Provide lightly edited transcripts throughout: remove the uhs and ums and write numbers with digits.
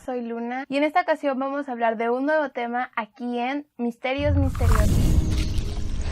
soy Luna y en esta ocasión vamos a hablar de un nuevo tema aquí en Misterios Misteriosos.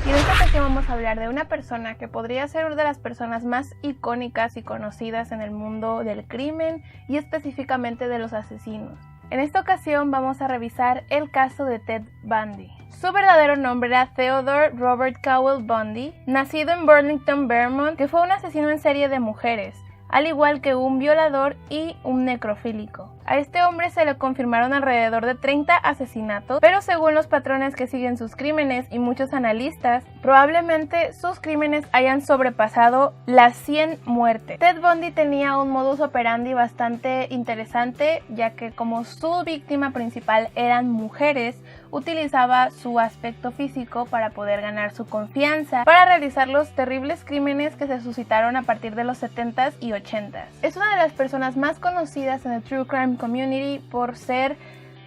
Y en esta ocasión vamos a hablar de una persona que podría ser una de las personas más icónicas y conocidas en el mundo del crimen y específicamente de los asesinos. En esta ocasión vamos a revisar el caso de Ted Bundy. Su verdadero nombre era Theodore Robert Cowell Bundy, nacido en Burlington, Vermont, que fue un asesino en serie de mujeres, al igual que un violador y un necrofílico. A este hombre se le confirmaron alrededor de 30 asesinatos, pero según los patrones que siguen sus crímenes y muchos analistas, probablemente sus crímenes hayan sobrepasado las 100 muertes. Ted Bundy tenía un modus operandi bastante interesante, ya que como su víctima principal eran mujeres, utilizaba su aspecto físico para poder ganar su confianza, para realizar los terribles crímenes que se suscitaron a partir de los 70s y 80s. Es una de las personas más conocidas en el True Crime Community por ser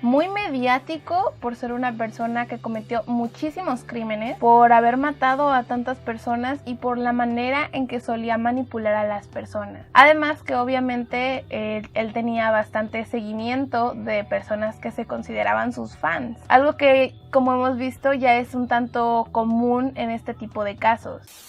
muy mediático, por ser una persona que cometió muchísimos crímenes, por haber matado a tantas personas y por la manera en que solía manipular a las personas. Además que obviamente él tenía bastante seguimiento de personas que se consideraban sus fans, algo que como hemos visto ya es un tanto común en este tipo de casos.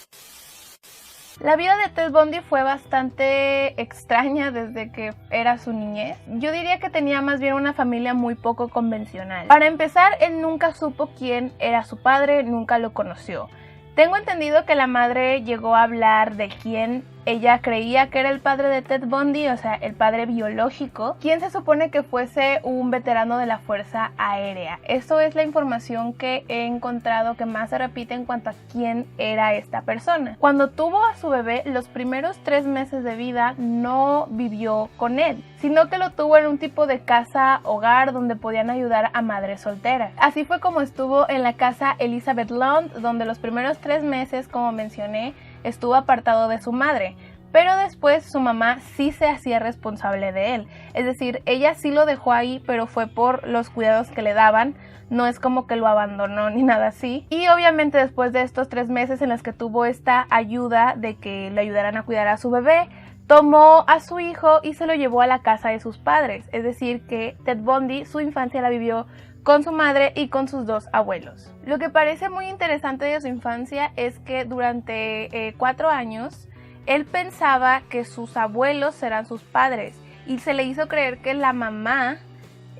La vida de Ted Bundy fue bastante extraña desde que era su niñez. Yo diría que tenía más bien una familia muy poco convencional. Para empezar, él nunca supo quién era su padre, nunca lo conoció. Tengo entendido que la madre llegó a hablar de quién ella creía que era el padre de Ted Bundy, o sea, el padre biológico, quien se supone que fuese un veterano de la Fuerza Aérea. Eso es la información que he encontrado que más se repite en cuanto a quién era esta persona. Cuando tuvo a su bebé, los primeros 3 meses de vida no vivió con él, sino que lo tuvo en un tipo de casa-hogar donde podían ayudar a madres solteras. Así fue como estuvo en la casa Elizabeth Lund, donde los primeros 3 meses, como mencioné, estuvo apartado de su madre, pero después su mamá sí se hacía responsable de él, es decir, ella sí lo dejó ahí, pero fue por los cuidados que le daban, no es como que lo abandonó ni nada así. Y obviamente después de estos 3 meses en los que tuvo esta ayuda de que le ayudaran a cuidar a su bebé, tomó a su hijo y se lo llevó a la casa de sus padres, es decir que Ted Bundy su infancia la vivió con su madre y con sus 2 abuelos. Lo que parece muy interesante de su infancia es que durante 4 años él pensaba que sus abuelos eran sus padres y se le hizo creer que la mamá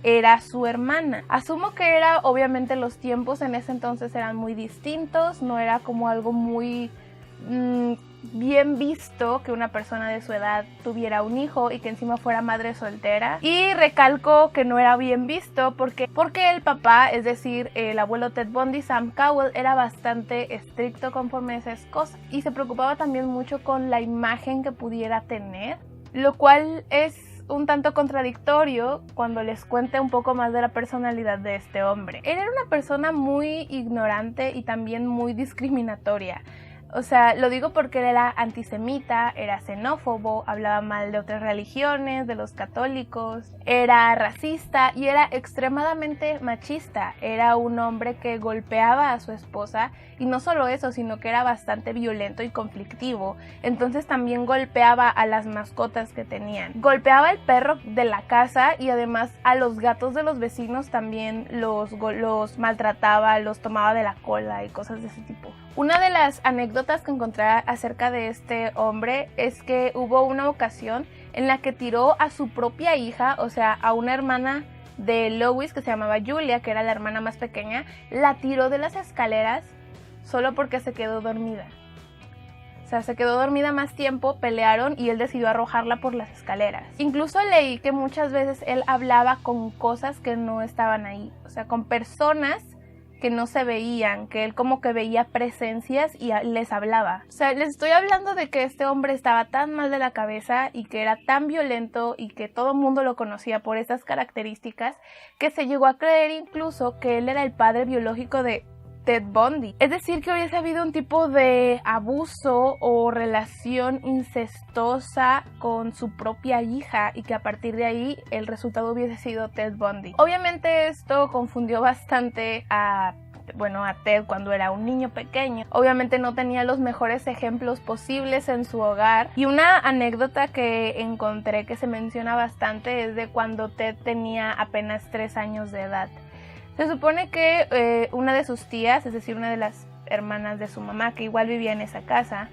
era su hermana. Asumo que era, obviamente los tiempos en ese entonces eran muy distintos, no era como algo muy bien visto que una persona de su edad tuviera un hijo y que encima fuera madre soltera. Y recalco que no era bien visto porque el papá, es decir, el abuelo Ted Bundy, Sam Cowell, era bastante estricto conforme a esas cosas y se preocupaba también mucho con la imagen que pudiera tener, lo cual es un tanto contradictorio cuando les cuente un poco más de la personalidad de este hombre. Él era una persona muy ignorante y también muy discriminatoria. O sea, lo digo porque él era antisemita, era xenófobo, hablaba mal de otras religiones, de los católicos, era racista y era extremadamente machista. Era un hombre que golpeaba a su esposa y no solo eso, sino que era bastante violento y conflictivo. Entonces también golpeaba a las mascotas que tenían. Golpeaba al perro de la casa y además a los gatos de los vecinos también los maltrataba, los tomaba de la cola y cosas de ese tipo. Una de las anécdotas que encontré acerca de este hombre es que hubo una ocasión en la que tiró a su propia hija, o sea, a una hermana de Lois que se llamaba Julia, que era la hermana más pequeña, la tiró de las escaleras solo porque se quedó dormida. O sea, se quedó dormida más tiempo, pelearon y él decidió arrojarla por las escaleras. Incluso leí que muchas veces él hablaba con cosas que no estaban ahí, o sea, con personas que no se veían, que él como que veía presencias y les hablaba. O sea, les estoy hablando de que este hombre estaba tan mal de la cabeza y que era tan violento y que todo el mundo lo conocía por esas características que se llegó a creer incluso que él era el padre biológico de Ted Bundy. Es decir, que hubiese habido un tipo de abuso o relación incestuosa con su propia hija y que a partir de ahí el resultado hubiese sido Ted Bundy. Obviamente esto confundió bastante a a Ted cuando era un niño pequeño. Obviamente no tenía los mejores ejemplos posibles en su hogar. Y una anécdota que encontré que se menciona bastante es de cuando Ted tenía apenas 3 años de edad. Se supone que una de sus tías, es decir, una de las hermanas de su mamá, que igual vivía en esa casa,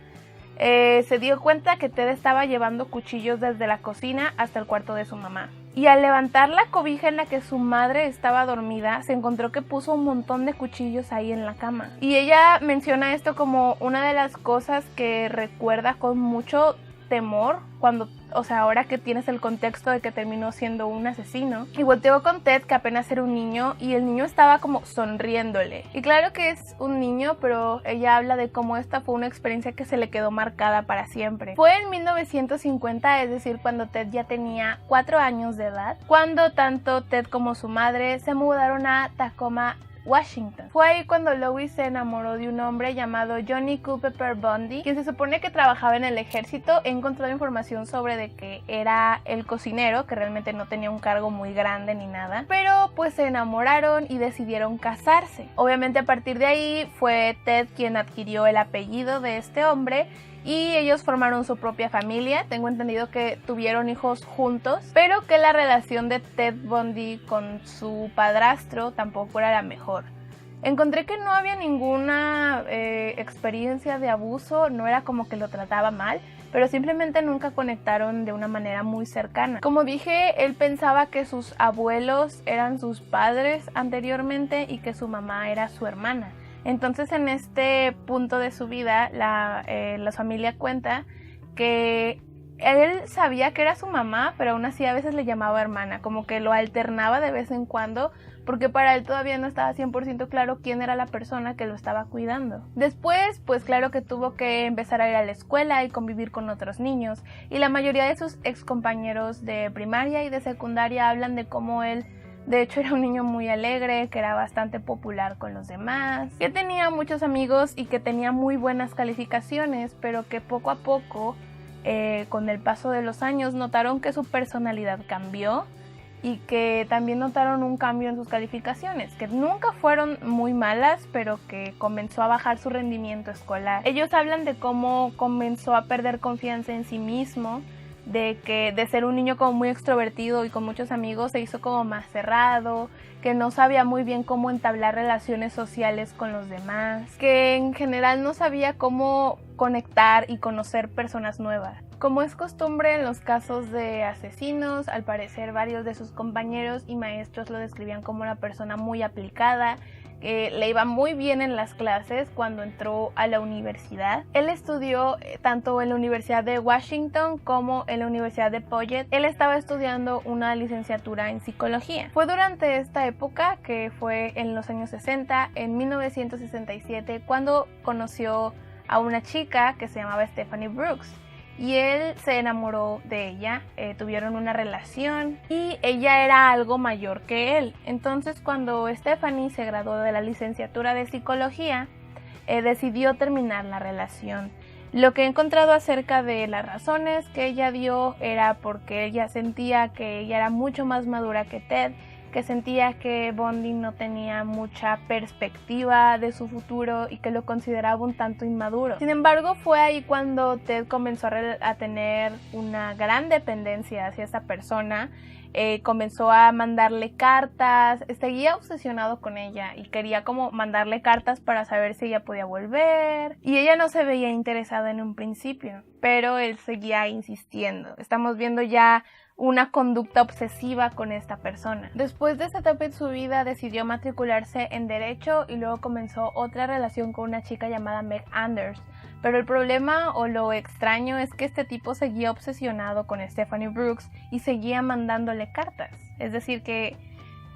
se dio cuenta que Ted estaba llevando cuchillos desde la cocina hasta el cuarto de su mamá. Y al levantar la cobija en la que su madre estaba dormida, se encontró que puso un montón de cuchillos ahí en la cama. Y ella menciona esto como una de las cosas que recuerda con mucho temor ahora que tienes el contexto de que terminó siendo un asesino. Y volteó con Ted, que apenas era un niño, y el niño estaba como sonriéndole. Y claro que es un niño, pero ella habla de cómo esta fue una experiencia que se le quedó marcada para siempre. Fue en 1950, es decir, cuando Ted ya tenía 4 años de edad, cuando tanto Ted como su madre se mudaron a Tacoma, Washington. Fue ahí cuando Lois se enamoró de un hombre llamado Johnny Culpeper Bundy, quien se supone que trabajaba en el ejército. He encontrado información sobre de que era el cocinero, que realmente no tenía un cargo muy grande ni nada, pero pues se enamoraron y decidieron casarse. Obviamente a partir de ahí fue Ted quien adquirió el apellido de este hombre y ellos formaron su propia familia. Tengo entendido que tuvieron hijos juntos, pero que la relación de Ted Bundy con su padrastro tampoco era la mejor. Encontré que no había ninguna experiencia de abuso, no era como que lo trataba mal, pero simplemente nunca conectaron de una manera muy cercana. Como dije, él pensaba que sus abuelos eran sus padres anteriormente y que su mamá era su hermana. Entonces en este punto de su vida la familia cuenta que él sabía que era su mamá, pero aún así a veces le llamaba hermana, como que lo alternaba de vez en cuando, porque para él todavía no estaba 100% claro quién era la persona que lo estaba cuidando. Después, pues claro que tuvo que empezar a ir a la escuela y convivir con otros niños, y la mayoría de sus excompañeros de primaria y de secundaria hablan de cómo él de hecho era un niño muy alegre, que era bastante popular con los demás, que tenía muchos amigos y que tenía muy buenas calificaciones, pero que poco a poco, con el paso de los años, notaron que su personalidad cambió y que también notaron un cambio en sus calificaciones, que nunca fueron muy malas, pero que comenzó a bajar su rendimiento escolar. Ellos hablan de cómo comenzó a perder confianza en sí mismo, de ser un niño como muy extrovertido y con muchos amigos se hizo como más cerrado, que no sabía muy bien cómo entablar relaciones sociales con los demás, que en general no sabía cómo conectar y conocer personas nuevas. Como es costumbre en los casos de asesinos, al parecer varios de sus compañeros y maestros lo describían como una persona muy aplicada, le iba muy bien en las clases cuando entró a la universidad. Él estudió tanto en la Universidad de Washington como en la Universidad de Puyallup. Él estaba estudiando una licenciatura en psicología. Fue durante esta época, que fue en los años 60, en 1967, cuando conoció a una chica que se llamaba Stephanie Brooks. Y él se enamoró de ella, tuvieron una relación y ella era algo mayor que él. Entonces cuando Stephanie se graduó de la licenciatura de psicología, decidió terminar la relación. Lo que he encontrado acerca de las razones que ella dio era porque ella sentía que ella era mucho más madura que Ted, que sentía que Bundy no tenía mucha perspectiva de su futuro y que lo consideraba un tanto inmaduro. Sin embargo, fue ahí cuando Ted comenzó a tener una gran dependencia hacia esta persona. Comenzó a mandarle cartas, seguía obsesionado con ella y quería como mandarle cartas para saber si ella podía volver, y ella no se veía interesada en un principio, pero él seguía insistiendo. Estamos viendo ya una conducta obsesiva con esta persona. Después de esta etapa en su vida decidió matricularse en Derecho y luego comenzó otra relación con una chica llamada Meg Anders. Pero el problema o lo extraño es que este tipo seguía obsesionado con Stephanie Brooks y seguía mandándole cartas. Es decir, que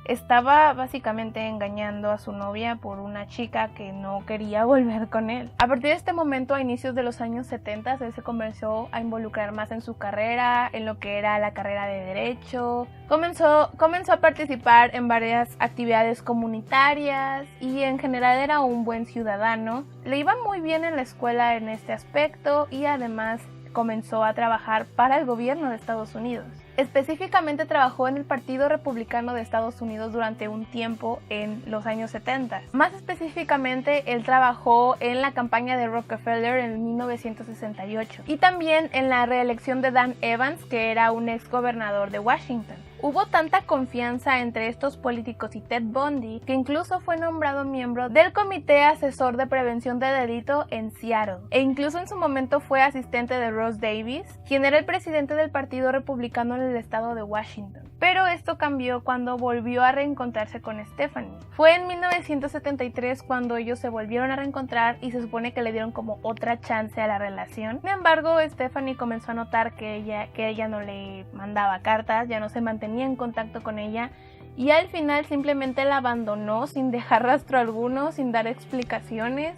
estaba básicamente engañando a su novia por una chica que no quería volver con él. A partir de este momento, a inicios de los años 70, él se comenzó a involucrar más en su carrera, en lo que era la carrera de Derecho. Comenzó a participar en varias actividades comunitarias y en general era un buen ciudadano. Le iba muy bien en la escuela en este aspecto y además comenzó a trabajar para el gobierno de Estados Unidos. Específicamente trabajó en el Partido Republicano de Estados Unidos durante un tiempo en los años 70. Más específicamente, él trabajó en la campaña de Rockefeller en 1968 y también en la reelección de Dan Evans, que era un ex gobernador de Washington. Hubo tanta confianza entre estos políticos y Ted Bundy que incluso fue nombrado miembro del Comité Asesor de Prevención de Delito en Seattle, e incluso en su momento fue asistente de Ross Davis, quien era el presidente del Partido Republicano en el estado de Washington. Pero esto cambió cuando volvió a reencontrarse con Stephanie. Fue en 1973 cuando ellos se volvieron a reencontrar y se supone que le dieron como otra chance a la relación. Sin embargo, Stephanie comenzó a notar que ella no le mandaba cartas, ya no se mantenía en contacto con ella, y al final simplemente la abandonó sin dejar rastro alguno, sin dar explicaciones,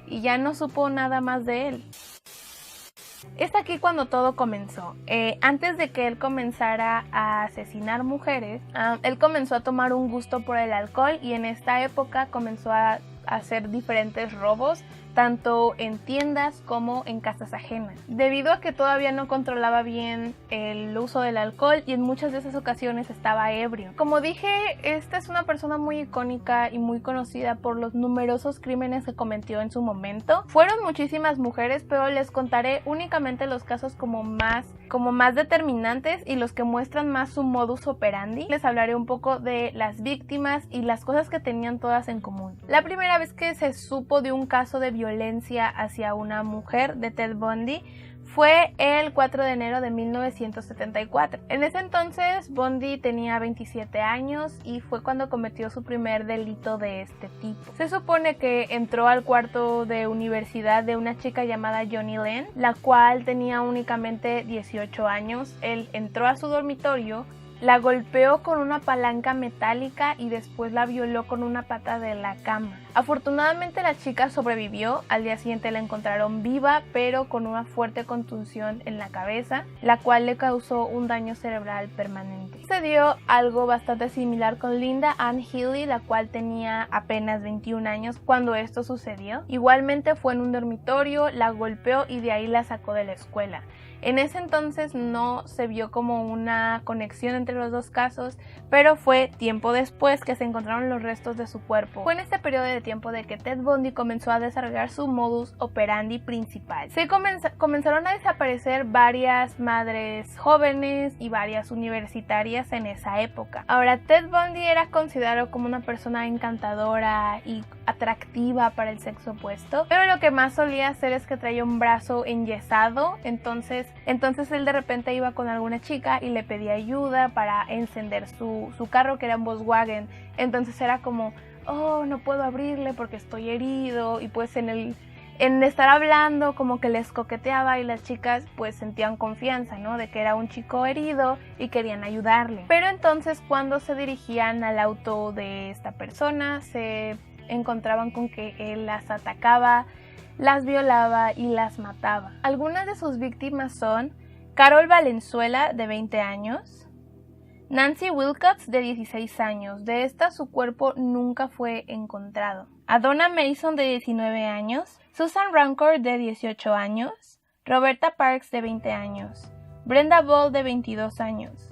y ya no supo nada más de él. Es aquí cuando todo comenzó. Antes de que él comenzara a asesinar mujeres, él comenzó a tomar un gusto por el alcohol, y en esta época comenzó a hacer diferentes robos, tanto en tiendas como en casas ajenas, debido a que todavía no controlaba bien el uso del alcohol y en muchas de esas ocasiones estaba ebrio. Como dije, esta es una persona muy icónica y muy conocida por los numerosos crímenes que cometió en su momento. Fueron muchísimas mujeres, pero les contaré únicamente los casos como más determinantes y los que muestran más su modus operandi. Les hablaré un poco de las víctimas y las cosas que tenían todas en común. La primera vez que se supo de un caso de violencia hacia una mujer de Ted Bundy fue el 4 de enero de 1974. En ese entonces Bundy tenía 27 años y fue cuando cometió su primer delito de este tipo. Se supone que entró al cuarto de universidad de una chica llamada Johnny Lynn, la cual tenía únicamente 18 años. Él entró a su dormitorio, la golpeó con una palanca metálica y después la violó con una pata de la cama. Afortunadamente la chica sobrevivió. Al día siguiente la encontraron viva, pero con una fuerte contusión en la cabeza, la cual le causó un daño cerebral permanente. Sucedió algo bastante similar con Linda Ann Healy, la cual tenía apenas 21 años cuando esto sucedió. Igualmente fue en un dormitorio, la golpeó y de ahí la sacó de la escuela. En ese entonces no se vio como una conexión entre los dos casos, pero fue tiempo después que se encontraron los restos de su cuerpo. Fue en este periodo de tiempo de que Ted Bundy comenzó a desarrollar su modus operandi principal. Comenzaron a desaparecer varias madres jóvenes y varias universitarias en esa época. Ahora, Ted Bundy era considerado como una persona encantadora y atractiva para el sexo opuesto, pero lo que más solía hacer es que traía un brazo enyesado. Entonces él de repente iba con alguna chica y le pedía ayuda para encender su carro, que era un Volkswagen. Entonces era como, oh, no puedo abrirle porque estoy herido, y pues en estar hablando como que les coqueteaba y las chicas pues sentían confianza, ¿no? De que era un chico herido y querían ayudarle. Pero entonces cuando se dirigían al auto de esta persona se encontraban con que él las atacaba, las violaba y las mataba. Algunas de sus víctimas son Carol Valenzuela, de 20 años, Nancy Wilcox, de 16 años. De esta, su cuerpo nunca fue encontrado. Adonna Mason, de 19 años, Susan Rancor, de 18 años, Roberta Parks, de 20 años, Brenda Ball, de 22 años,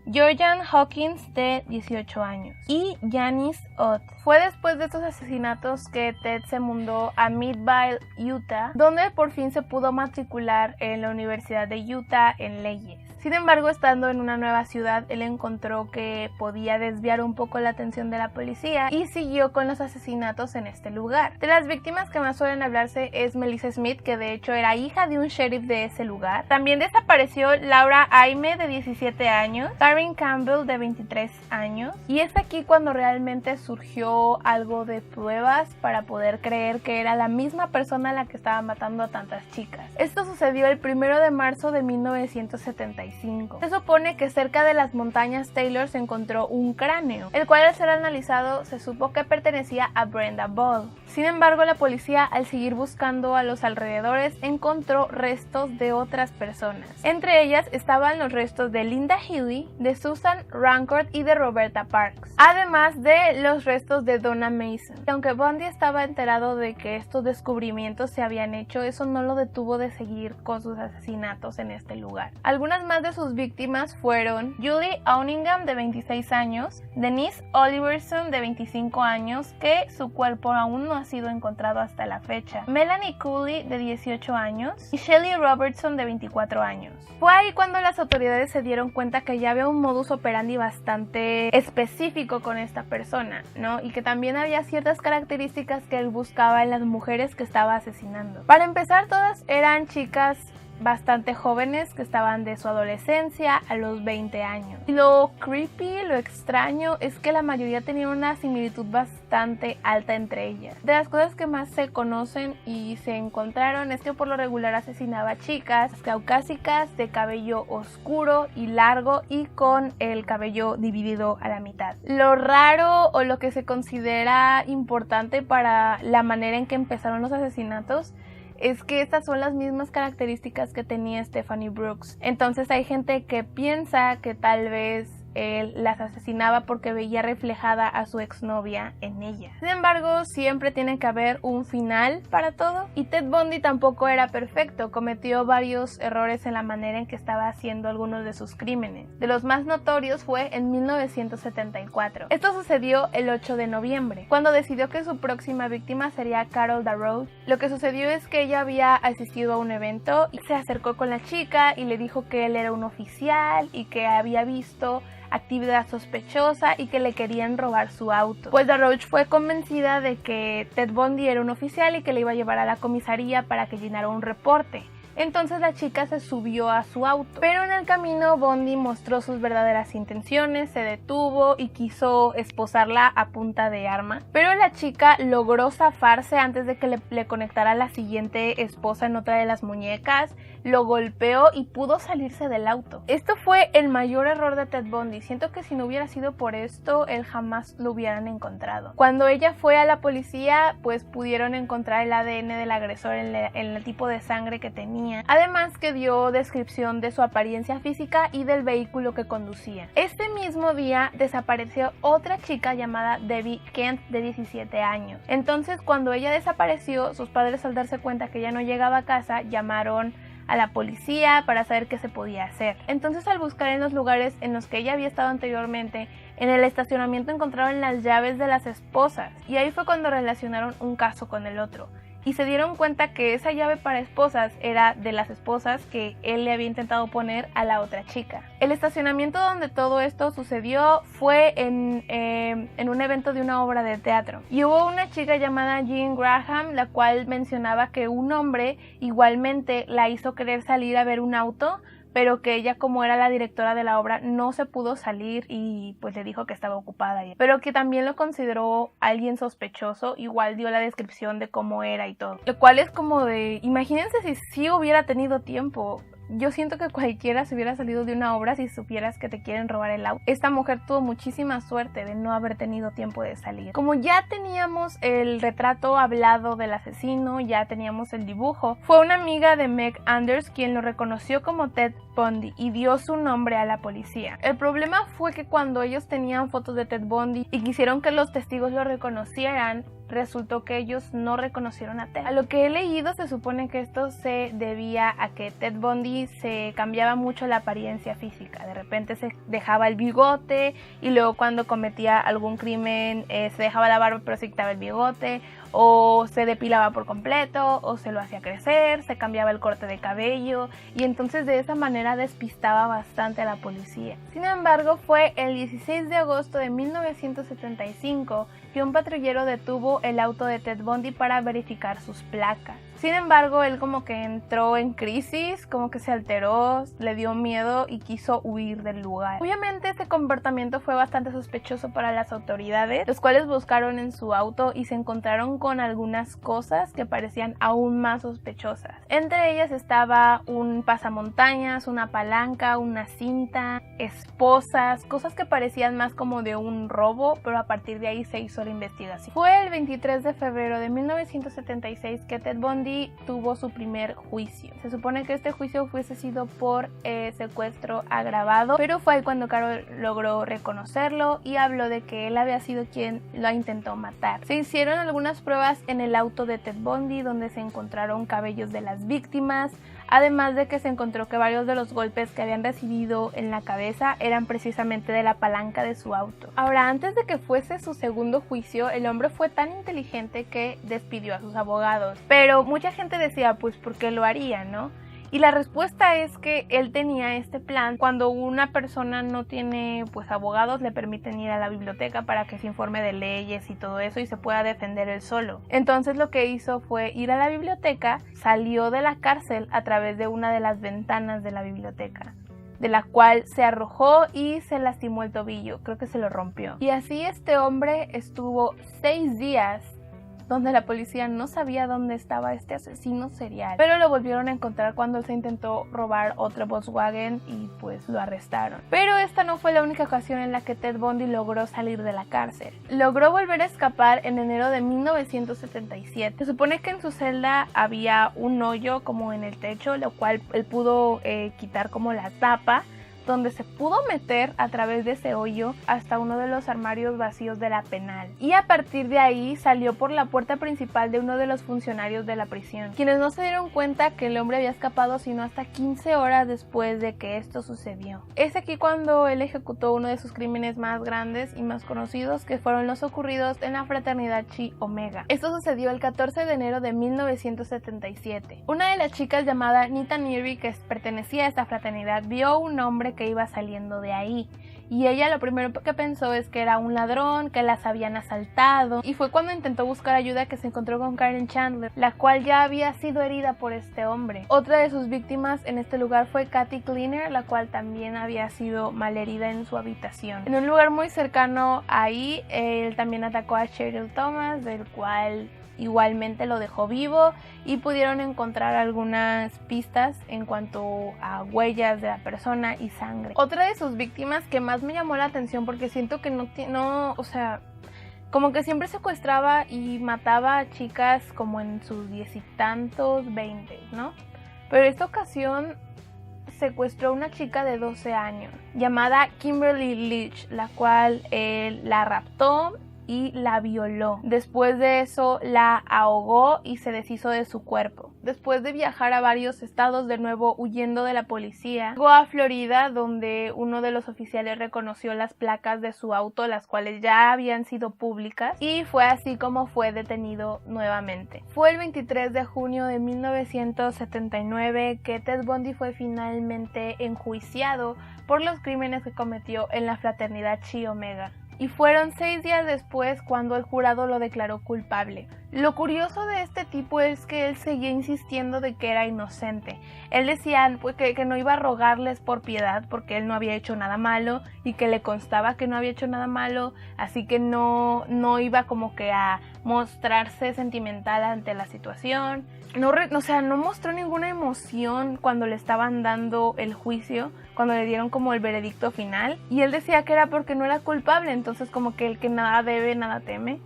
Georgian Hawkins, de 18 años, y Janice Ott. Fue después de estos asesinatos que Ted se mudó a Midvale, Utah, donde por fin se pudo matricular en la Universidad de Utah en leyes. Sin embargo, estando en una nueva ciudad, él encontró que podía desviar un poco la atención de la policía y siguió con los asesinatos en este lugar. De las víctimas que más suelen hablarse es Melissa Smith, que de hecho era hija de un sheriff de ese lugar. También desapareció Laura Aime, de 17 años, Taryn Campbell, de 23 años, y es aquí cuando realmente surgió algo de pruebas para poder creer que era la misma persona la que estaba matando a tantas chicas. Esto sucedió el 1 de marzo de 1974. 1975. Se supone que cerca de las montañas Taylor se encontró un cráneo, el cual al ser analizado se supo que pertenecía a Brenda Ball. Sin embargo, la policía, al seguir buscando a los alrededores, encontró restos de otras personas. Entre ellas estaban los restos de Linda Healy, de Susan Rancourt y de Roberta Parks, además de los restos de Donna Mason. Aunque Bundy estaba enterado de que estos descubrimientos se habían hecho, eso no lo detuvo de seguir con sus asesinatos en este lugar. Algunas más de sus víctimas fueron Julie Owningham, de 26 años, Denise Oliverson, de 25 años, que su cuerpo aún no ha sido encontrado hasta la fecha, Melanie Cooley, de 18 años, y Shelley Robertson, de 24 años. Fue ahí cuando las autoridades se dieron cuenta que ya había un modus operandi bastante específico con esta persona, ¿no? Y que también había ciertas características que él buscaba en las mujeres que estaba asesinando. Para empezar, todas eran chicas bastante jóvenes que estaban de su adolescencia a los 20 años. Y lo creepy, lo extraño, es que la mayoría tenían una similitud bastante alta entre ellas. De las cosas que más se conocen y se encontraron es que por lo regular asesinaba a chicas caucásicas de cabello oscuro y largo y con el cabello dividido a la mitad. Lo raro o lo que se considera importante para la manera en que empezaron los asesinatos es que estas son las mismas características que tenía Stephanie Brooks. Entonces hay gente que piensa que tal vez él las asesinaba porque veía reflejada a su exnovia en ella. Sin embargo, siempre tiene que haber un final para todo, y Ted Bundy tampoco era perfecto, cometió varios errores en la manera en que estaba haciendo algunos de sus crímenes. De los más notorios fue en 1974. Esto sucedió el 8 de noviembre, cuando decidió que su próxima víctima sería Carol Darroch. Lo que sucedió es que ella había asistido a un evento y se acercó con la chica y le dijo que él era un oficial y que había visto actividad sospechosa y que le querían robar su auto. Pues Darroch fue convencida de que Ted Bundy era un oficial y que le iba a llevar a la comisaría para que llenara un reporte. Entonces la chica se subió a su auto, pero en el camino Bundy mostró sus verdaderas intenciones, se detuvo y quiso esposarla a punta de arma, pero la chica logró zafarse antes de que le conectara la siguiente esposa en otra de las muñecas, lo golpeó y pudo salirse del auto. Esto fue el mayor error de Ted Bundy. Siento que si no hubiera sido por esto, él jamás lo hubieran encontrado. Cuando ella fue a la policía, pues pudieron encontrar el ADN del agresor en el tipo de sangre que tenía. Además que dio descripción de su apariencia física y del vehículo que conducía. Este mismo día desapareció otra chica llamada Debbie Kent, de 17 años. Entonces, cuando ella desapareció, sus padres, al darse cuenta que ella no llegaba a casa, llamaron a la policía para saber qué se podía hacer. Entonces, al buscar en los lugares en los que ella había estado anteriormente, en el estacionamiento encontraron las llaves de las esposas, y ahí fue cuando relacionaron un caso con el otro. Y se dieron cuenta que esa llave para esposas era de las esposas que él le había intentado poner a la otra chica. El estacionamiento donde todo esto sucedió fue en un evento de una obra de teatro. Y hubo una chica llamada Jean Graham, la cual mencionaba que un hombre igualmente la hizo querer salir a ver un auto, pero que ella, como era la directora de la obra, no se pudo salir y pues le dijo que estaba ocupada, pero que también lo consideró alguien sospechoso. Igual dio la descripción de cómo era y todo, lo cual es como de, imagínense si sí hubiera tenido tiempo. Yo siento que cualquiera se hubiera salido de una obra si supieras que te quieren robar el auto. Esta mujer tuvo muchísima suerte de no haber tenido tiempo de salir. Como ya teníamos el retrato hablado del asesino, ya teníamos el dibujo, fue una amiga de Meg Anders quien lo reconoció como Ted Bundy y dio su nombre a la policía. El problema fue que cuando ellos tenían fotos de Ted Bundy y quisieron que los testigos lo reconocieran, resultó que ellos no reconocieron a Ted. A lo que he leído, se supone que esto se debía a que Ted Bundy se cambiaba mucho la apariencia física. De repente se dejaba el bigote y luego cuando cometía algún crimen se dejaba la barba pero se quitaba el bigote, o se depilaba por completo, o se lo hacía crecer, se cambiaba el corte de cabello, y entonces de esa manera despistaba bastante a la policía. Sin embargo, fue el 16 de agosto de 1975 que un patrullero detuvo el auto de Ted Bundy para verificar sus placas. Sin embargo, él como que entró en crisis, como que se alteró, le dio miedo y quiso huir del lugar. Obviamente este comportamiento fue bastante sospechoso para las autoridades, los cuales buscaron en su auto y se encontraron con algunas cosas que parecían aún más sospechosas. Entre ellas estaba un pasamontañas, una palanca, una cinta, esposas, cosas que parecían más como de un robo, pero a partir de ahí se hizo la investigación. Fue el 23 de febrero de 1976 que Ted Bundy tuvo su primer juicio. Se supone que este juicio fuese sido por secuestro agravado, pero fue ahí cuando Carol logró reconocerlo y habló de que él había sido quien lo intentó matar. Se hicieron algunas pruebas en el auto de Ted Bundy donde se encontraron cabellos de las víctimas, además de que se encontró que varios de los golpes que habían recibido en la cabeza eran precisamente de la palanca de su auto. Ahora, antes de que fuese su segundo juicio, el hombre fue tan inteligente que despidió a sus abogados. Pero mucha gente decía, pues, ¿por qué lo haría, no? Y la respuesta es que él tenía este plan. Cuando una persona no tiene pues abogados, le permiten ir a la biblioteca para que se informe de leyes y todo eso y se pueda defender él solo. Entonces lo que hizo fue ir a la biblioteca, salió de la cárcel a través de una de las ventanas de la biblioteca, de la cual se arrojó y se lastimó el tobillo, creo que se lo rompió. Y así este hombre estuvo 6 días donde la policía no sabía dónde estaba este asesino serial, pero lo volvieron a encontrar cuando él se intentó robar otro Volkswagen y pues lo arrestaron. Pero esta no fue la única ocasión en la que Ted Bundy logró salir de la cárcel. Logró volver a escapar en enero de 1977. Se supone que en su celda había un hoyo como en el techo, lo cual él pudo quitar como la tapa, donde se pudo meter a través de ese hoyo hasta uno de los armarios vacíos de la penal. Y a partir de ahí salió por la puerta principal de uno de los funcionarios de la prisión, quienes no se dieron cuenta que el hombre había escapado sino hasta 15 horas después de que esto sucedió. Es aquí cuando él ejecutó uno de sus crímenes más grandes y más conocidos, que fueron los ocurridos en la fraternidad Chi Omega. Esto sucedió el 14 de enero de 1977. Una de las chicas llamada Nita Neary, que pertenecía a esta fraternidad, vio a un hombre que iba saliendo de ahí y ella lo primero que pensó es que era un ladrón, que las habían asaltado, y fue cuando intentó buscar ayuda que se encontró con Karen Chandler, la cual ya había sido herida por este hombre. Otra de sus víctimas en este lugar fue Kathy Cleaner, la cual también había sido malherida en su habitación. En un lugar muy cercano ahí, él también atacó a Cheryl Thomas, del cual igualmente lo dejó vivo, y pudieron encontrar algunas pistas en cuanto a huellas de la persona y sangre. Otra de sus víctimas que más me llamó la atención, porque siento que o sea, como que siempre secuestraba y mataba a chicas como en sus 10 y tantos, 20, ¿no? Pero esta ocasión secuestró a una chica de 12 años llamada Kimberly Leach, la cual él la raptó y la violó. Después de eso la ahogó y se deshizo de su cuerpo. Después de viajar a varios estados de nuevo huyendo de la policía, llegó a Florida, donde uno de los oficiales reconoció las placas de su auto, las cuales ya habían sido públicas, y fue así como fue detenido nuevamente. Fue el 23 de junio de 1979 que Ted Bundy fue finalmente enjuiciado por los crímenes que cometió en la fraternidad Chi Omega. Y fueron 6 días después cuando el jurado lo declaró culpable. Lo curioso de este tipo es que él seguía insistiendo de que era inocente. Él decía pues, que no iba a rogarles por piedad porque él no había hecho nada malo y que le constaba que no había hecho nada malo, así que no iba como que a mostrarse sentimental ante la situación. No mostró ninguna emoción cuando le estaban dando el juicio, cuando le dieron como el veredicto final, y él decía que era porque no era culpable, entonces como que el que nada debe, nada teme.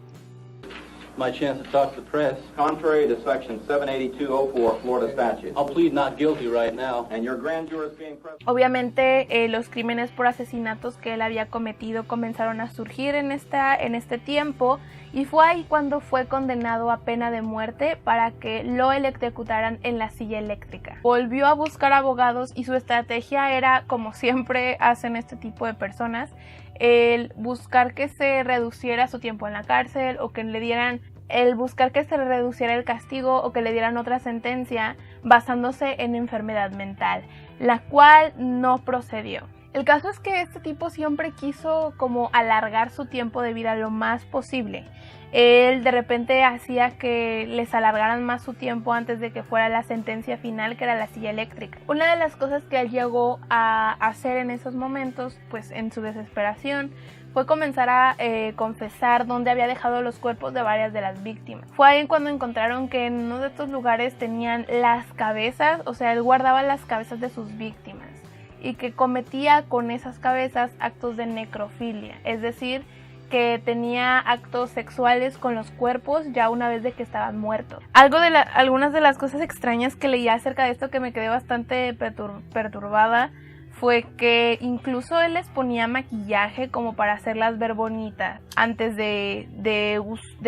My chance to talk to the press. Contrary to Section 78204 Florida statute. I'll plead not guilty right now. And your grand jury is being present. Obviamente los crímenes por asesinatos que él había cometido comenzaron a surgir en este tiempo, y fue ahí cuando fue condenado a pena de muerte para que lo electrocutaran en la silla eléctrica. Volvió a buscar abogados y su estrategia era, como siempre hacen este tipo de personas, el buscar que se reduciera su tiempo en la cárcel, o que buscar que se le reduciera el castigo o que le dieran otra sentencia basándose en enfermedad mental, la cual no procedió. El caso es que este tipo siempre quiso como alargar su tiempo de vida lo más posible. Él de repente hacía que les alargaran más su tiempo antes de que fuera la sentencia final, que era la silla eléctrica. Una de las cosas que él llegó a hacer en esos momentos, pues en su desesperación, fue comenzar a confesar dónde había dejado los cuerpos de varias de las víctimas. Fue ahí cuando encontraron que en uno de estos lugares tenían las cabezas, o sea, él guardaba las cabezas de sus víctimas y que cometía con esas cabezas actos de necrofilia, es decir, que tenía actos sexuales con los cuerpos ya una vez de que estaban muertos. Algunas de las cosas extrañas que leí acerca de esto que me quedé bastante perturbada fue que incluso él les ponía maquillaje como para hacerlas ver bonitas antes de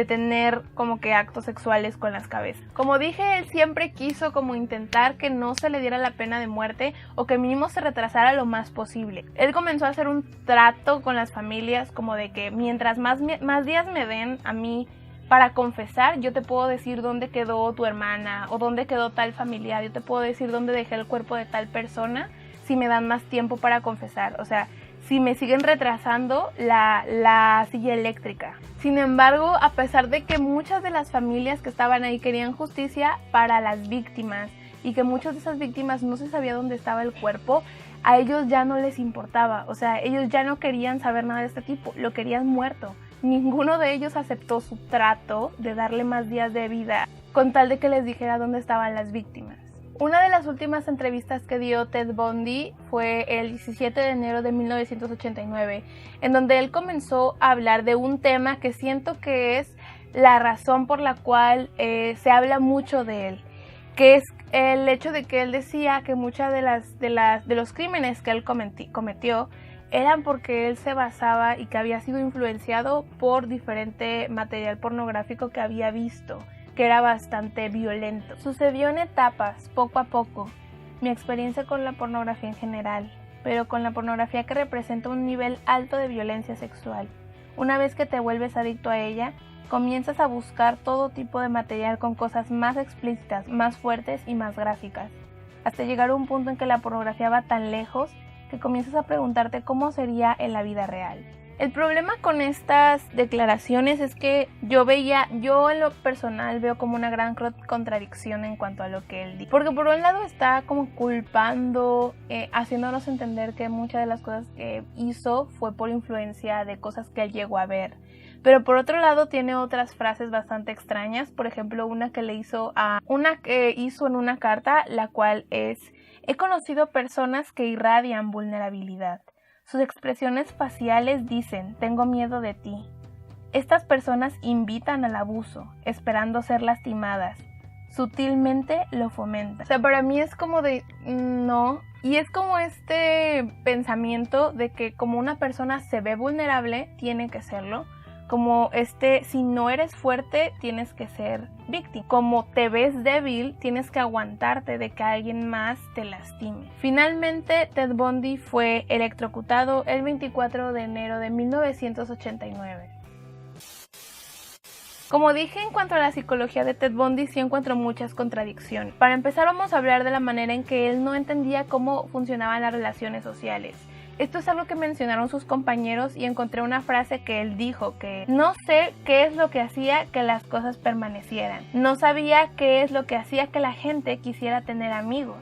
tener como que actos sexuales con las cabezas. Como dije, él siempre quiso como intentar que no se le diera la pena de muerte o que mínimo se retrasara lo más posible. Él comenzó a hacer un trato con las familias como de que mientras más días me den a mí para confesar, yo te puedo decir dónde quedó tu hermana o dónde quedó tal familiar, yo te puedo decir dónde dejé el cuerpo de tal persona si me dan más tiempo para confesar, o sea, si me siguen retrasando la silla eléctrica. Sin embargo, a pesar de que muchas de las familias que estaban ahí querían justicia para las víctimas y que muchas de esas víctimas no se sabía dónde estaba el cuerpo, a ellos ya no les importaba, o sea, ellos ya no querían saber nada de este tipo, lo querían muerto. Ninguno de ellos aceptó su trato de darle más días de vida con tal de que les dijera dónde estaban las víctimas. Una de las últimas entrevistas que dio Ted Bundy fue el 17 de enero de 1989, en donde él comenzó a hablar de un tema que siento que es la razón por la cual se habla mucho de él, que es el hecho de que él decía que muchas de los crímenes que él cometió eran porque él se basaba y que había sido influenciado por diferente material pornográfico que había visto, que era bastante violento. Sucedió en etapas, poco a poco, mi experiencia con la pornografía en general, pero con la pornografía que representa un nivel alto de violencia sexual. Una vez que te vuelves adicto a ella, comienzas a buscar todo tipo de material con cosas más explícitas, más fuertes y más gráficas, hasta llegar a un punto en que la pornografía va tan lejos que comienzas a preguntarte cómo sería en la vida real. El problema con estas declaraciones es que yo en lo personal veo como una gran contradicción en cuanto a lo que él dice. Porque por un lado está como culpando, haciéndonos entender que muchas de las cosas que hizo fue por influencia de cosas que él llegó a ver. Pero por otro lado tiene otras frases bastante extrañas, por ejemplo una que hizo en una carta, la cual es: he conocido personas que irradian vulnerabilidad. Sus expresiones faciales dicen: tengo miedo de ti. Estas personas invitan al abuso, esperando ser lastimadas. Sutilmente lo fomentan. O sea, para mí es como de no. Y es como este pensamiento de que como una persona se ve vulnerable, tiene que serlo. Como si no eres fuerte, tienes que ser víctima. Como te ves débil, tienes que aguantarte de que alguien más te lastime. Finalmente, Ted Bundy fue electrocutado el 24 de enero de 1989. Como dije, en cuanto a la psicología de Ted Bundy, sí encuentro muchas contradicciones. Para empezar, vamos a hablar de la manera en que él no entendía cómo funcionaban las relaciones sociales. Esto es algo que mencionaron sus compañeros y encontré una frase que él dijo, que no sé qué es lo que hacía que las cosas permanecieran. No sabía qué es lo que hacía que la gente quisiera tener amigos.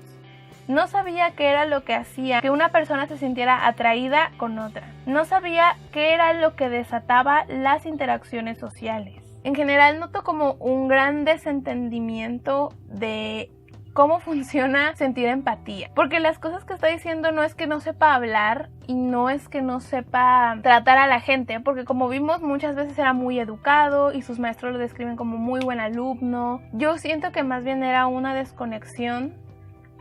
No sabía qué era lo que hacía que una persona se sintiera atraída con otra. No sabía qué era lo que desataba las interacciones sociales. En general noto como un gran desentendimiento de cómo funciona sentir empatía, porque las cosas que está diciendo no es que no sepa hablar y no es que no sepa tratar a la gente, porque como vimos muchas veces era muy educado y sus maestros lo describen como muy buen alumno. Yo siento que más bien era una desconexión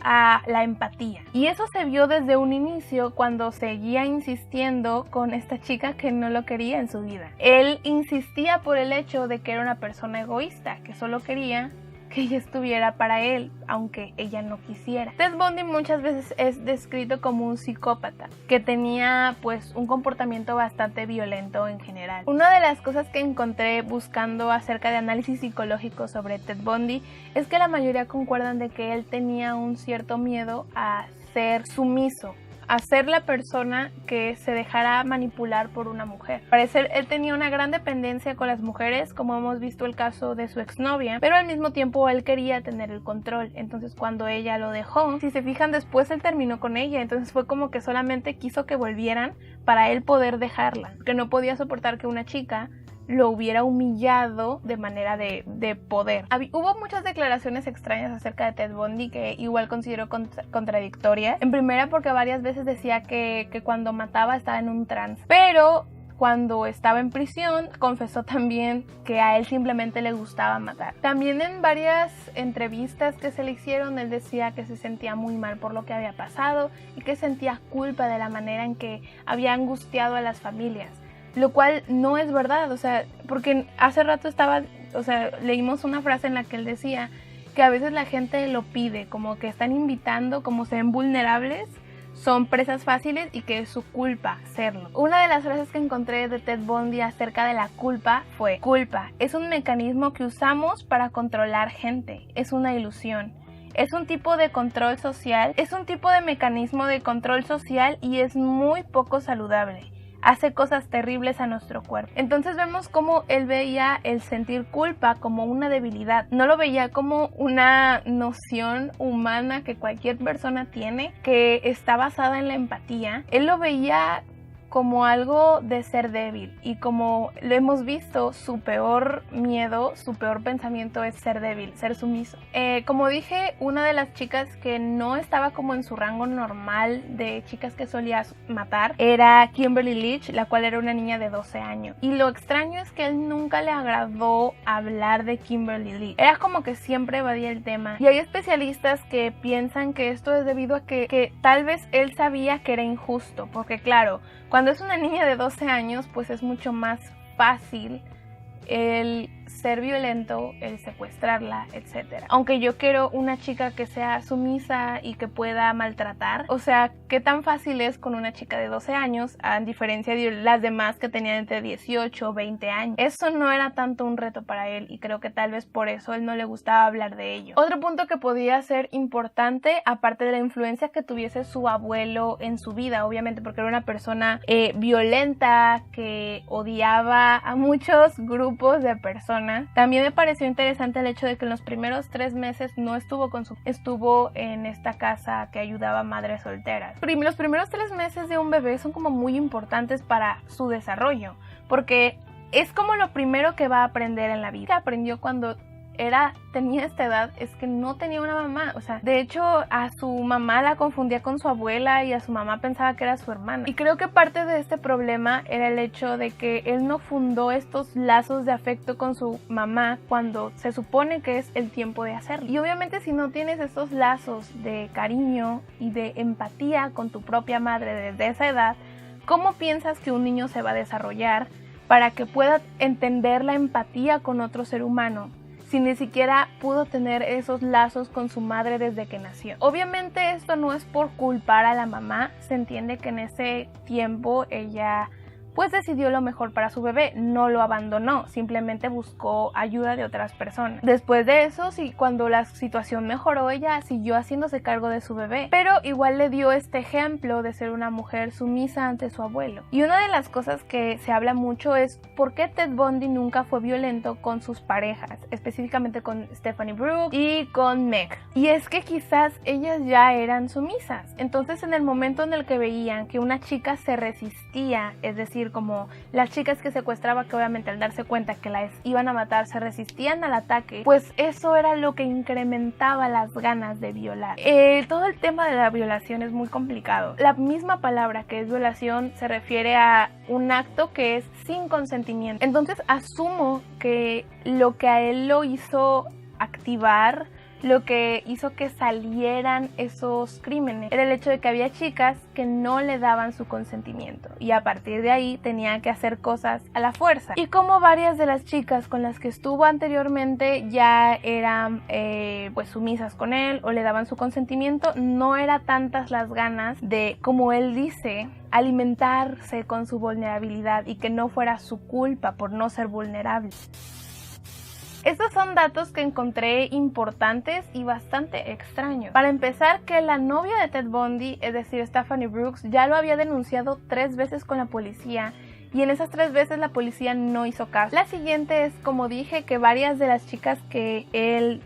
a la empatía, y eso se vio desde un inicio cuando seguía insistiendo con esta chica que no lo quería en su vida. Él insistía por el hecho de que era una persona egoísta, que solo quería que ella estuviera para él, aunque ella no quisiera. Ted Bundy muchas veces es descrito como un psicópata, que tenía pues un comportamiento bastante violento en general. Una de las cosas que encontré buscando acerca de análisis psicológico sobre Ted Bundy es que la mayoría concuerdan de que él tenía un cierto miedo a ser sumiso, a ser la persona que se dejara manipular por una mujer. Al parecer él tenía una gran dependencia con las mujeres, como hemos visto el caso de su exnovia, pero al mismo tiempo él quería tener el control. Entonces cuando ella lo dejó, si se fijan, después él terminó con ella, entonces fue como que solamente quiso que volvieran para él poder dejarla, que no podía soportar que una chica lo hubiera humillado de manera de poder. Hubo muchas declaraciones extrañas acerca de Ted Bundy que igual considero contradictorias. En primera, porque varias veces decía que cuando mataba estaba en un trance, pero cuando estaba en prisión confesó también que a él simplemente le gustaba matar. También en varias entrevistas que se le hicieron, él decía que se sentía muy mal por lo que había pasado y que sentía culpa de la manera en que había angustiado a las familias. Lo cual no es verdad, o sea, porque hace rato leímos una frase en la que él decía que a veces la gente lo pide, como que están invitando, como se ven vulnerables, son presas fáciles y que es su culpa serlo. Una de las frases que encontré de Ted Bundy acerca de la culpa fue: culpa es un mecanismo que usamos para controlar gente, es una ilusión. Es un tipo de control social, es un tipo de mecanismo de control social y es muy poco saludable. Hace cosas terribles a nuestro cuerpo. Entonces vemos cómo él veía el sentir culpa como una debilidad. No lo veía como una noción humana que cualquier persona tiene, que está basada en la empatía. Él lo veía como algo de ser débil, y como lo hemos visto, su peor miedo, su peor pensamiento es ser débil, ser sumiso. Como dije, una de las chicas que no estaba como en su rango normal de chicas que solía matar era Kimberly Leach, la cual era una niña de 12 años. Y lo extraño es que él nunca le agradó hablar de Kimberly Leach. Era como que siempre evadía el tema. Y hay especialistas que piensan que esto es debido a que tal vez él sabía que era injusto, porque claro, cuando es una niña de 12 años, pues es mucho más fácil el ser violento, el secuestrarla, etc. Aunque yo quiero una chica que sea sumisa y que pueda maltratar, o sea, ¿qué tan fácil es con una chica de 12 años a diferencia de las demás que tenían entre 18 o 20 años? Eso no era tanto un reto para él y creo que tal vez por eso él no le gustaba hablar de ello. Otro punto que podía ser importante, aparte de la influencia que tuviese su abuelo en su vida, obviamente porque era una persona violenta, que odiaba a muchos grupos de personas. También me pareció interesante el hecho de que en los primeros 3 meses no estuvo en esta casa que ayudaba a madres solteras. Los primeros 3 meses de un bebé son como muy importantes para su desarrollo, porque es como lo primero que va a aprender en la vida. Aprendió cuando tenía esta edad, es que no tenía una mamá, o sea, de hecho a su mamá la confundía con su abuela y a su mamá pensaba que era su hermana. Y creo que parte de este problema era el hecho de que él no fundó estos lazos de afecto con su mamá cuando se supone que es el tiempo de hacerlo. Y obviamente si no tienes estos lazos de cariño y de empatía con tu propia madre desde esa edad, ¿cómo piensas que un niño se va a desarrollar para que pueda entender la empatía con otro ser humano si ni siquiera pudo tener esos lazos con su madre desde que nació? Obviamente esto no es por culpar a la mamá, se entiende que en ese tiempo ella pues decidió lo mejor para su bebé, no lo abandonó, simplemente buscó ayuda de otras personas. Después de eso, sí, cuando la situación mejoró, ella siguió haciéndose cargo de su bebé, pero igual le dio este ejemplo de ser una mujer sumisa ante su abuelo. Y una de las cosas que se habla mucho es por qué Ted Bundy nunca fue violento con sus parejas, específicamente con Stephanie Brooks y con Meg. Y es que quizás ellas ya eran sumisas, entonces en el momento en el que veían que una chica se resistía, es decir, como las chicas que secuestraba, que obviamente al darse cuenta que las iban a matar se resistían al ataque, pues eso era lo que incrementaba las ganas de violar. Todo el tema de la violación es muy complicado. La misma palabra que es violación se refiere a un acto que es sin consentimiento. Entonces asumo que lo que a él lo hizo activar, lo que hizo que salieran esos crímenes, era el hecho de que había chicas que no le daban su consentimiento y a partir de ahí tenían que hacer cosas a la fuerza. Y como varias de las chicas con las que estuvo anteriormente ya eran pues sumisas con él o le daban su consentimiento, no era tantas las ganas de, como él dice, alimentarse con su vulnerabilidad y que no fuera su culpa por no ser vulnerable. Estos son datos que encontré importantes y bastante extraños. Para empezar, que la novia de Ted Bundy, es decir, Stephanie Brooks, ya lo había denunciado 3 veces con la policía. Y en esas 3 veces la policía no hizo caso. La siguiente es, como dije, que varias de las chicas que él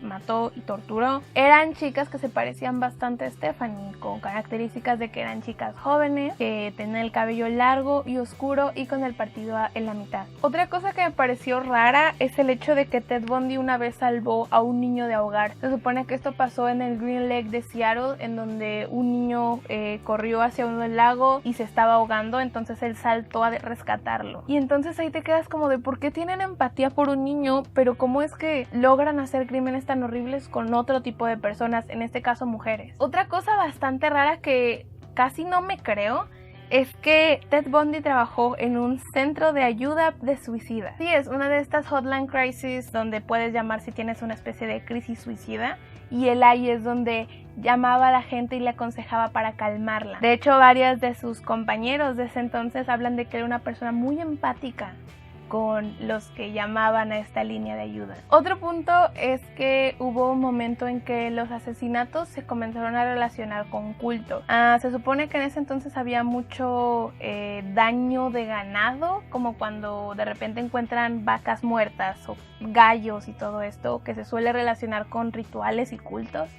mató y torturó eran chicas que se parecían bastante a Stephanie, con características de que eran chicas jóvenes, que tenían el cabello largo y oscuro y con el partido en la mitad. Otra cosa que me pareció rara es el hecho de que Ted Bundy una vez salvó a un niño de ahogar. Se supone que esto pasó en el Green Lake de Seattle, en donde un niño corrió hacia un lago y se estaba ahogando, entonces él saltó a rescatarlo. Y entonces ahí te quedas como de ¿por qué tienen empatía por un niño? Pero ¿cómo es que logran hacer crímenes tan horribles con otro tipo de personas, en este caso mujeres? Otra cosa bastante rara que casi no me creo es que Ted Bundy trabajó en un centro de ayuda de suicidas. Sí, es una de estas hotline crisis donde puedes llamar si tienes una especie de crisis suicida, y él ahí es donde llamaba a la gente y le aconsejaba para calmarla. De hecho, varias de sus compañeros de ese entonces hablan de que era una persona muy empática con los que llamaban a esta línea de ayuda. Otro punto es que hubo un momento en que los asesinatos se comenzaron a relacionar con culto. Se supone que en ese entonces había mucho daño de ganado, como cuando de repente encuentran vacas muertas o gallos y todo esto, que se suele relacionar con rituales y cultos.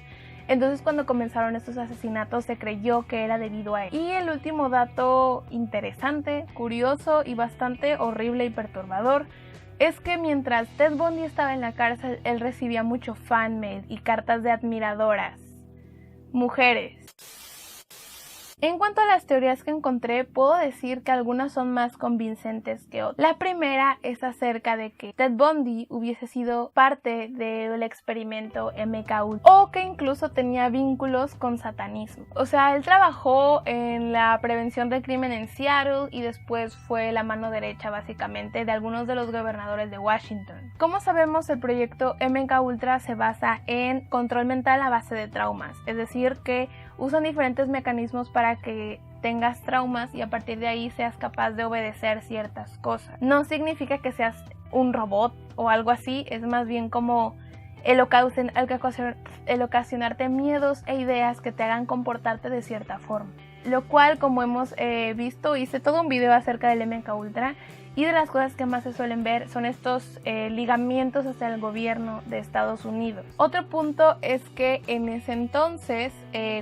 Entonces cuando comenzaron estos asesinatos se creyó que era debido a él. Y el último dato interesante, curioso y bastante horrible y perturbador es que mientras Ted Bundy estaba en la cárcel, él recibía mucho fan mail y cartas de admiradoras, mujeres. En cuanto a las teorías que encontré, puedo decir que algunas son más convincentes que otras. La primera es acerca de que Ted Bundy hubiese sido parte del experimento MKUltra o que incluso tenía vínculos con satanismo. O sea, él trabajó en la prevención del crimen en Seattle y después fue la mano derecha básicamente de algunos de los gobernadores de Washington. Como sabemos, el proyecto MKUltra se basa en control mental a base de traumas, es decir, que usan diferentes mecanismos para que tengas traumas y a partir de ahí seas capaz de obedecer ciertas cosas. No significa que seas un robot o algo así, es más bien como el ocasionarte miedos e ideas que te hagan comportarte de cierta forma. Lo cual, como hemos visto, hice todo un video acerca del MKUltra. Y de las cosas que más se suelen ver son estos ligamientos hacia el gobierno de Estados Unidos. Otro punto es que en ese entonces,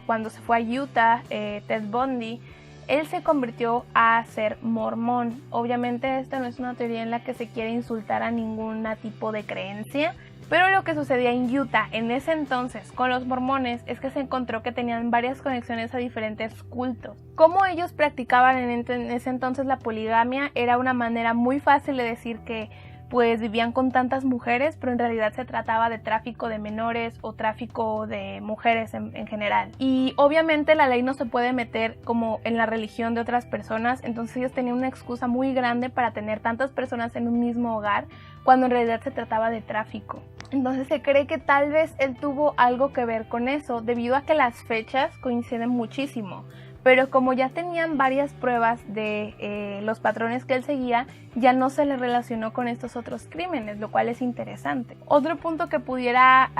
cuando se fue a Utah, Ted Bundy, él se convirtió a ser mormón. Obviamente esta no es una teoría en la que se quiere insultar a ningún tipo de creencia, pero lo que sucedía en Utah en ese entonces con los mormones es que se encontró que tenían varias conexiones a diferentes cultos. Como ellos practicaban en ese entonces la poligamia, era una manera muy fácil de decir que pues vivían con tantas mujeres, pero en realidad se trataba de tráfico de menores o tráfico de mujeres en general. Y obviamente la ley no se puede meter como en la religión de otras personas, entonces ellos tenían una excusa muy grande para tener tantas personas en un mismo hogar, cuando en realidad se trataba de tráfico. Entonces se cree que tal vez él tuvo algo que ver con eso, debido a que las fechas coinciden muchísimo. Pero como ya tenían varias pruebas de los patrones que él seguía, ya no se le relacionó con estos otros crímenes, lo cual es interesante. Otro punto que pudiera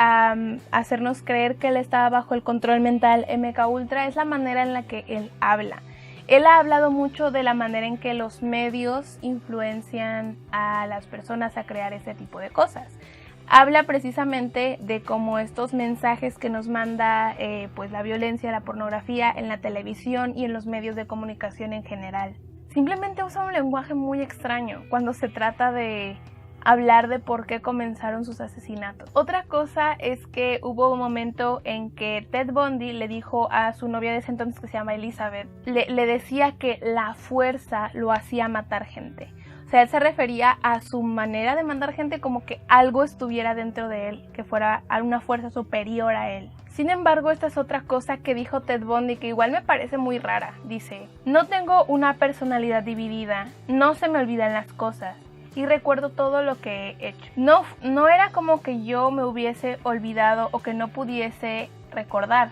hacernos creer que él estaba bajo el control mental MKUltra es la manera en la que él habla. Él ha hablado mucho de la manera en que los medios influencian a las personas a crear ese tipo de cosas. Habla precisamente de cómo estos mensajes que nos manda pues la violencia, la pornografía en la televisión y en los medios de comunicación en general. Simplemente usa un lenguaje muy extraño cuando se trata de hablar de por qué comenzaron sus asesinatos. Otra cosa es que hubo un momento en que Ted Bundy le dijo a su novia de ese entonces, que se llama Elizabeth, le decía que la fuerza lo hacía matar gente. O sea, él se refería a su manera de matar gente como que algo estuviera dentro de él, que fuera una fuerza superior a él. Sin embargo, esta es otra cosa que dijo Ted Bundy que igual me parece muy rara. Dice: no tengo una personalidad dividida, no se me olvidan las cosas y recuerdo todo lo que he hecho. No era como que yo me hubiese olvidado o que no pudiese recordar,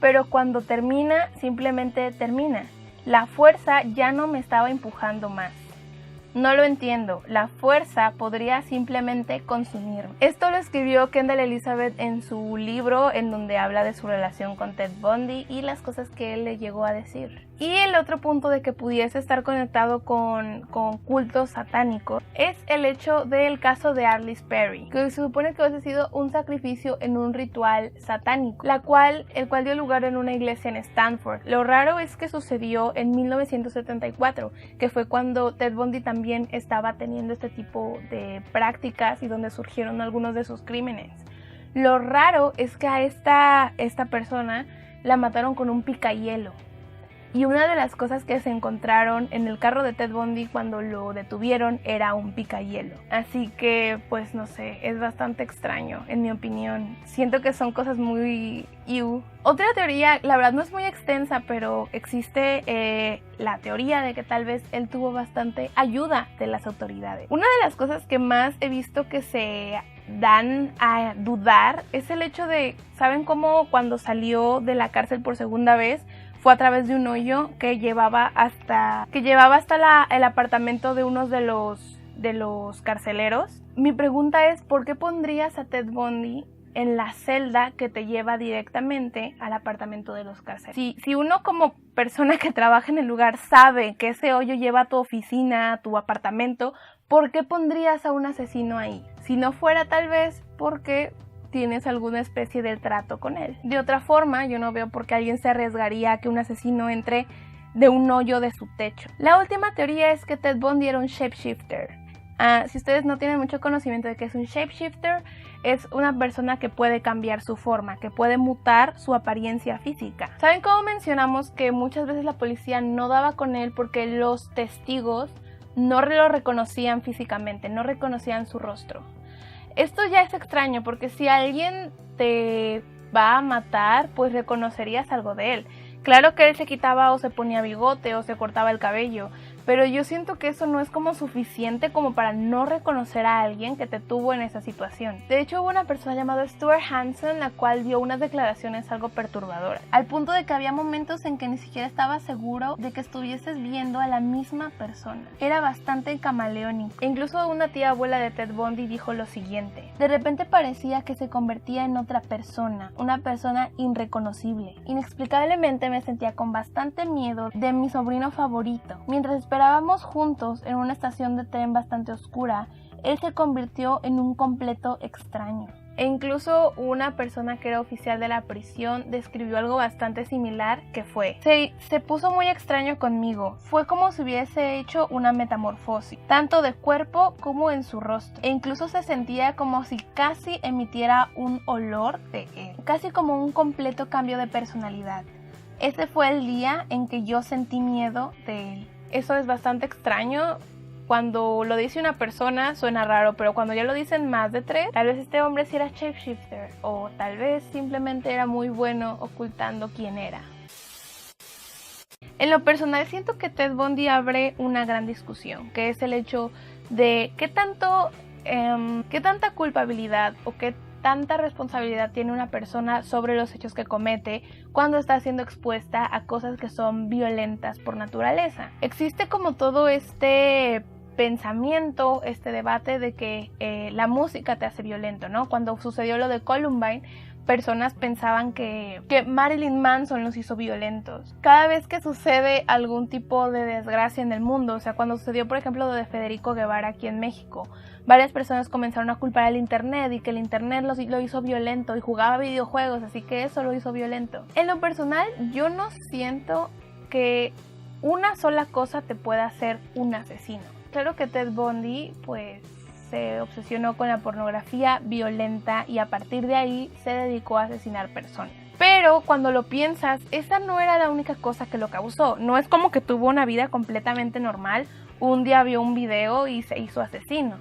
pero cuando termina, simplemente termina. La fuerza ya no me estaba empujando más. No lo entiendo, la fuerza podría simplemente consumirme. Esto lo escribió Kendall Elizabeth en su libro en donde habla de su relación con Ted Bundy y las cosas que él le llegó a decir. Y el otro punto de que pudiese estar conectado con cultos satánicos es el hecho del caso de Arliss Perry, que se supone que había sido un sacrificio en un ritual satánico, el cual dio lugar en una iglesia en Stanford. Lo raro es que sucedió en 1974, que fue cuando Ted Bundy también estaba teniendo este tipo de prácticas y donde surgieron algunos de sus crímenes. Lo raro es que a esta persona la mataron con un picahielo. Y una de las cosas que se encontraron en el carro de Ted Bundy cuando lo detuvieron era un picahielo. Así que, pues no sé, es bastante extraño, en mi opinión. Siento que son cosas muy... Otra teoría, la verdad no es muy extensa, pero existe la teoría de que tal vez él tuvo bastante ayuda de las autoridades. Una de las cosas que más he visto que se dan a dudar es el hecho de, ¿saben cómo cuando salió de la cárcel por segunda vez fue a través de un hoyo que llevaba hasta el apartamento de unos de los carceleros? Mi pregunta es, ¿por qué pondrías a Ted Bundy en la celda que te lleva directamente al apartamento de los carceleros? Si uno como persona que trabaja en el lugar sabe que ese hoyo lleva a tu oficina, a tu apartamento, ¿por qué pondrías a un asesino ahí? Si no fuera tal vez porque tienes alguna especie de trato con él. De otra forma, yo no veo por qué alguien se arriesgaría a que un asesino entre de un hoyo de su techo. La última teoría es que Ted Bundy era un shapeshifter. Si ustedes no tienen mucho conocimiento de qué es un shapeshifter, es una persona que puede cambiar su forma, que puede mutar su apariencia física. ¿Saben cómo mencionamos que muchas veces la policía no daba con él porque los testigos no lo reconocían físicamente, no reconocían su rostro? Esto ya es extraño porque si alguien te va a matar, pues reconocerías algo de él. Claro que él se quitaba o se ponía bigote o se cortaba el cabello, pero yo siento que eso no es como suficiente como para no reconocer a alguien que te tuvo en esa situación. De hecho, hubo una persona llamada Stuart Hansen, la cual dio unas declaraciones algo perturbadoras, al punto de que había momentos en que ni siquiera estaba seguro de que estuvieses viendo a la misma persona. Era bastante camaleónico. E incluso una tía abuela de Ted Bundy dijo lo siguiente: de repente parecía que se convertía en otra persona, una persona irreconocible. Inexplicablemente me sentía con bastante miedo de mi sobrino favorito. Mientras esperábamos juntos en una estación de tren bastante oscura, él se convirtió en un completo extraño. E incluso una persona que era oficial de la prisión describió algo bastante similar, que fue: se puso muy extraño conmigo, fue como si hubiese hecho una metamorfosis, tanto de cuerpo como en su rostro, e incluso se sentía como si casi emitiera un olor de él, casi como un completo cambio de personalidad. Ese fue el día en que yo sentí miedo de él. Eso es bastante extraño. Cuando lo dice una persona suena raro, pero cuando ya lo dicen más de tres, tal vez este hombre sí era shapeshifter, o tal vez simplemente era muy bueno ocultando quién era. En lo personal siento que Ted Bundy abre una gran discusión, que es el hecho de qué tanta culpabilidad o qué tanta responsabilidad tiene una persona sobre los hechos que comete cuando está siendo expuesta a cosas que son violentas por naturaleza. Existe como todo este pensamiento, este debate de que la música te hace violento, ¿no? Cuando sucedió lo de Columbine, personas pensaban que Marilyn Manson los hizo violentos. Cada vez que sucede algún tipo de desgracia en el mundo, o sea, cuando sucedió por ejemplo lo de Federico Guevara aquí en México, varias personas comenzaron a culpar al internet y que el internet lo hizo violento y jugaba videojuegos, así que eso lo hizo violento. En lo personal, yo no siento que una sola cosa te pueda hacer un asesino. Claro que Ted Bundy, pues, se obsesionó con la pornografía violenta y a partir de ahí se dedicó a asesinar personas. Pero cuando lo piensas, esa no era la única cosa que lo causó. No es como que tuvo una vida completamente normal, un día vio un video y se hizo asesino.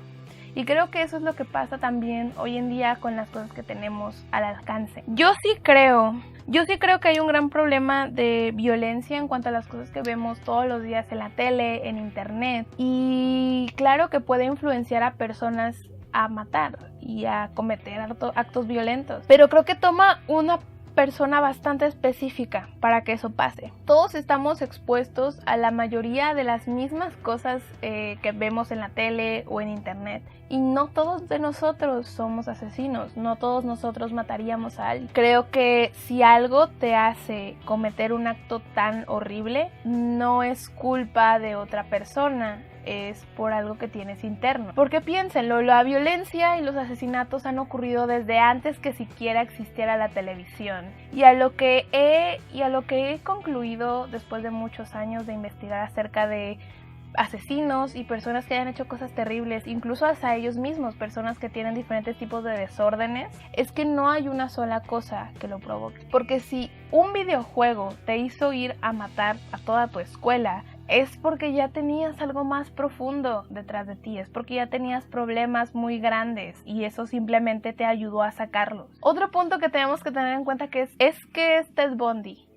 Y creo que eso es lo que pasa también hoy en día con las cosas que tenemos al alcance. Yo sí creo que hay un gran problema de violencia en cuanto a las cosas que vemos todos los días en la tele, en internet. Y claro que puede influenciar a personas a matar y a cometer actos violentos. Pero creo que toma una persona bastante específica para que eso pase. Todos estamos expuestos a la mayoría de las mismas cosas que vemos en la tele o en internet. Y no todos de nosotros somos asesinos, no todos nosotros mataríamos a alguien. Creo que si algo te hace cometer un acto tan horrible, no es culpa de otra persona, es por algo que tienes interno. Porque piénsenlo, la violencia y los asesinatos han ocurrido desde antes que siquiera existiera la televisión. Y a lo que he concluido después de muchos años de investigar acerca de asesinos y personas que hayan hecho cosas terribles, incluso hasta ellos mismos, personas que tienen diferentes tipos de desórdenes, es que no hay una sola cosa que lo provoque. Porque si un videojuego te hizo ir a matar a toda tu escuela, es porque ya tenías algo más profundo detrás de ti, es porque ya tenías problemas muy grandes y eso simplemente te ayudó a sacarlos. Otro punto que tenemos que tener en cuenta es que Ted Bundy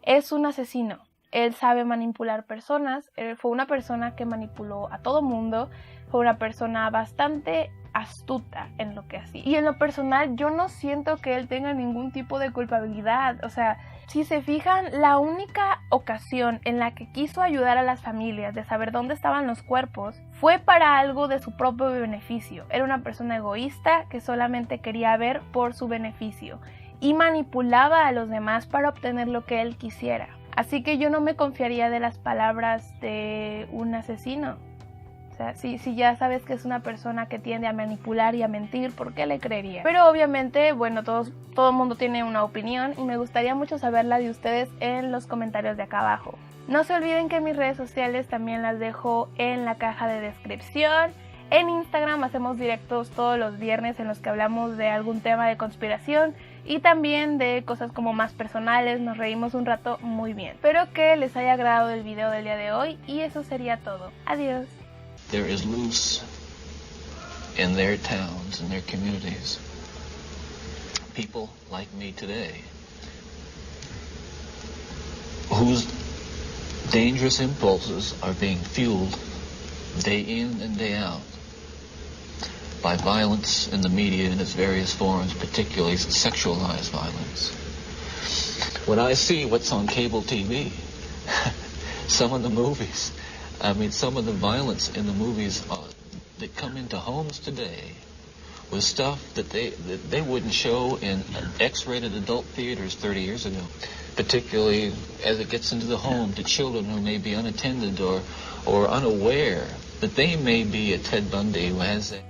es un asesino. Él sabe manipular personas, él fue una persona que manipuló a todo mundo, fue una persona bastante astuta en lo que hacía. Y en lo personal yo no siento que él tenga ningún tipo de culpabilidad, o sea, si se fijan, la única ocasión en la que quiso ayudar a las familias de saber dónde estaban los cuerpos fue para algo de su propio beneficio. Era una persona egoísta que solamente quería ver por su beneficio y manipulaba a los demás para obtener lo que él quisiera. Así que yo no me confiaría de las palabras de un asesino. O sea, si ya sabes que es una persona que tiende a manipular y a mentir, ¿por qué le creería? Pero obviamente, bueno, todo el mundo tiene una opinión y me gustaría mucho saber la de ustedes en los comentarios de acá abajo. No se olviden que mis redes sociales también las dejo en la caja de descripción. En Instagram hacemos directos todos los viernes en los que hablamos de algún tema de conspiración y también de cosas como más personales, nos reímos un rato muy bien. Espero que les haya agradado el video del día de hoy y eso sería todo. Adiós. There is loose in their towns and their communities people like me today whose dangerous impulses are being fueled day in and day out by violence in the media in its various forms, particularly sexualized violence. When I see what's on cable TV, some of the movies, some of the violence in the movies that come into homes today was stuff that they wouldn't show in X-rated adult theaters 30 years ago, particularly as it gets into the home to children who may be unattended or unaware that they may be a Ted Bundy who has that.